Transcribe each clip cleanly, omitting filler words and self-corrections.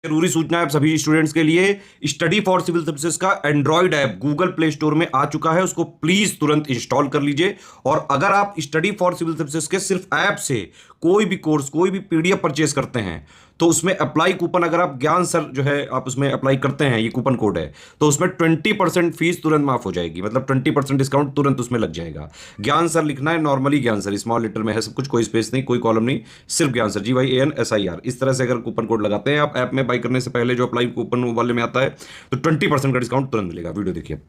जरूरी सूचना है सभी स्टूडेंट्स के लिए। स्टडी फॉर सिविल सर्विसेज का Android app Google play store में आ चुका है, उसको प्लीज तुरंत इंस्टॉल कर लीजिए। और अगर आप स्टडी फॉर सिविल सर्विसेज के सिर्फ ऐप से कोई भी कोर्स, कोई भी पीडीएफ परचेज करते हैं, तो उसमें अप्लाई कूपन, अगर आप ज्ञान सर जो है आप उसमें अप्लाई करते हैं, ये कूपन कोड है, तो उसमें 20% फीस तुरंत माफ हो जाएगी। मतलब 20% डिस्काउंट तुरंत उसमें लग जाएगा। ज्ञान सर लिखना है, नॉर्मली ज्ञान सर स्मॉल लेटर में है सब कुछ, कोई स्पेस नहीं, कोई कॉलम नहीं, सिर्फ ज्ञान सर, GYANSIR। इस तरह से अगर कूपन कोड लगाते हैं आप ऐप में बाई करने से पहले, जो अप्लाई कूपन वाले में आता है, तो 20% का डिस्काउंट तुरंत मिलेगा। वीडियो देखिए।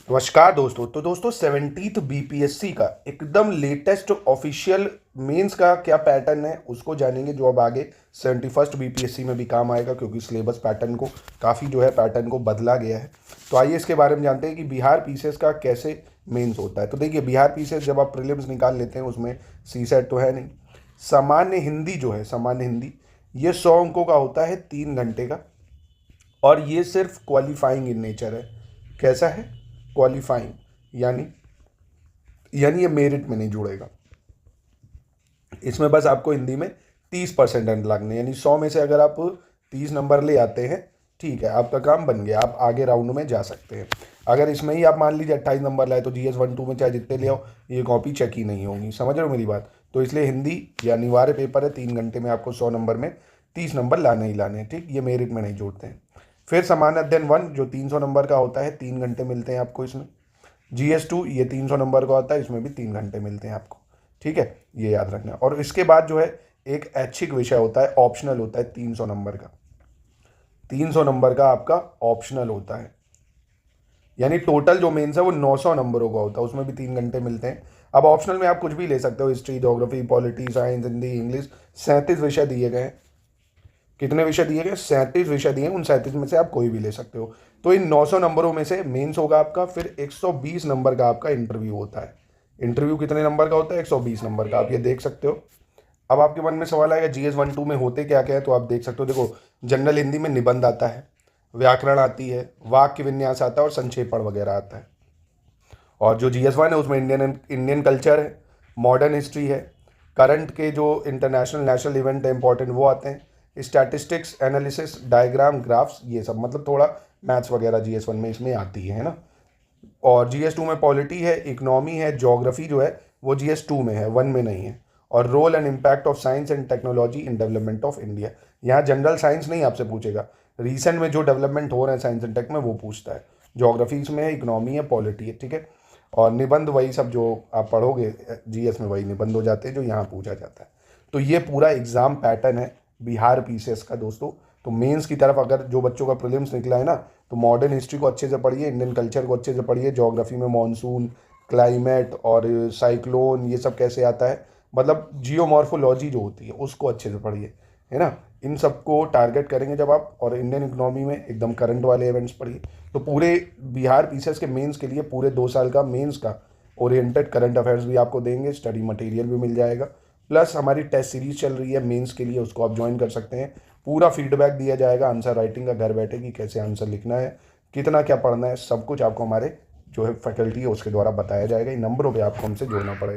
नमस्कार दोस्तों। तो दोस्तों 17th बीपीएससी का एकदम लेटेस्ट ऑफिशियल मेंस का क्या पैटर्न है उसको जानेंगे, जो अब आगे 71st बीपीएससी में भी काम आएगा, क्योंकि सिलेबस पैटर्न को काफ़ी जो है पैटर्न को बदला गया है। तो आइए इसके बारे में जानते हैं कि बिहार पीसीएस का कैसे मेंस होता है। तो देखिए, बिहार पीसीएस जब आप प्रीलिम्स निकाल लेते हैं उसमें सीसेट तो है नहीं। सामान्य हिंदी जो है, सामान्य हिंदी, ये 100 अंकों का होता है, 3 घंटे का, और ये सिर्फ क्वालिफाइंग इन नेचर है। कैसा है? क्वालिफाइंग, यानी ये मेरिट में नहीं जुड़ेगा। इसमें बस आपको हिंदी में 30% अंक लगने, यानी 100 में से अगर आप 30 नंबर ले आते हैं, ठीक है, आपका काम बन गया, आप आगे राउंड में जा सकते हैं। अगर इसमें ही आप मान लीजिए 28 नंबर लाए, तो GS 1 2 में चाहे जितने ले आओ, ये कॉपी चेक ही नहीं होगी। समझ रहे हो मेरी बात? तो इसलिए हिंदी ये अनिवार्य पेपर है, 3 घंटे में आपको 100 नंबर में 30 नंबर लाने ही लाने हैं, ठीक। ये मेरिट में नहीं जोड़ते हैं। फिर सामान्य अध्ययन 1 जो 300 नंबर का होता है, 3 घंटे मिलते हैं आपको इसमें। GS 2 ये 300 नंबर का होता है, इसमें भी 3 घंटे मिलते हैं आपको, ठीक है, ये याद रखना। और इसके बाद जो है एक ऐच्छिक विषय होता है, ऑप्शनल होता है, 300 नंबर का। 300 नंबर का आपका ऑप्शनल होता है, यानी टोटल जो मेंस है वो 900 नंबरों का होता है, उसमें भी 3 घंटे मिलते हैं। अब ऑप्शनल में आप कुछ भी ले सकते हो, history, geography, polity, science, Hindi, English. 37 विषय दिए गए हैं। कितने विषय दिए गए? 37 विषय दिए हैं, उन 37 में से आप कोई भी ले सकते हो। तो इन 900 नंबरों में से मेंस होगा आपका, फिर 120 नंबर का आपका इंटरव्यू होता है। इंटरव्यू कितने नंबर का होता है? 120 नंबर का, आप ये देख सकते हो। अब आपके मन में सवाल आएगा GS 1 2 में होते क्या क्या है, तो आप देख सकते हो। देखो, जनरल हिंदी में निबंध आता है, व्याकरण आती है, वाक्य विन्यास आता है, और संक्षेपण वगैरह आता है। और जो GS 1 है उसमें इंडियन कल्चर है, मॉडर्न हिस्ट्री है, करंट के जो इंटरनेशनल नेशनल इवेंट है इंपॉर्टेंट वो आते हैं, स्टैटिस्टिक्स, एनालिसिस, डायग्राम, ग्राफ्स, ये सब, मतलब थोड़ा मैथ्स वगैरह GS 1 में इसमें आती है ना। और GS 2 में पॉलिटी है, इकोनॉमी है, ज्योग्राफी जो है वो GS 2 में है, 1 में नहीं है। और role and impact of science and technology in development of India, यहाँ जनरल साइंस नहीं आपसे पूछेगा, रिसेंट में जो डेवलपमेंट हो रहे हैं साइंस एंड टेक में वो पूछता है। ज्योग्राफी इसमें है, इकोनॉमी है, पॉलिटी है, ठीक है। और निबंध वही सब जो आप पढ़ोगे GS में, वही निबंध हो जाते हैं जो यहाँ पूछा जाता है। तो ये पूरा एग्जाम पैटर्न है बिहार पीसीएस का दोस्तों। तो मेंस की तरफ अगर जो बच्चों का प्रीलिम्स निकला है ना, तो मॉडर्न हिस्ट्री को अच्छे से पढ़िए, इंडियन कल्चर को अच्छे से पढ़िए, ज्योग्राफी में मॉनसून, क्लाइमेट और साइक्लोन ये सब कैसे आता है, मतलब जियोमॉर्फोलॉजी जो होती है उसको अच्छे से पढ़िए, है ना। इन सबको टारगेट करेंगे जब आप। और इंडियन इकोनॉमी में एकदम करंट वाले इवेंट्स पढ़िए। तो पूरे बिहार पीसीएस के मेंस के लिए पूरे 2 साल का मेंस का ओरिएंटेड करंट अफेयर्स भी आपको देंगे, स्टडी मटेरियल भी मिल जाएगा, प्लस हमारी टेस्ट सीरीज चल रही है मेंस के लिए, उसको आप ज्वाइन कर सकते हैं। पूरा फीडबैक दिया जाएगा आंसर राइटिंग का, घर बैठे कि कैसे आंसर लिखना है, कितना क्या पढ़ना है, सब कुछ आपको हमारे जो है फैकल्टी है उसके द्वारा बताया जाएगा। इन नंबरों पे आपको हमसे जुड़ना पड़ेगा।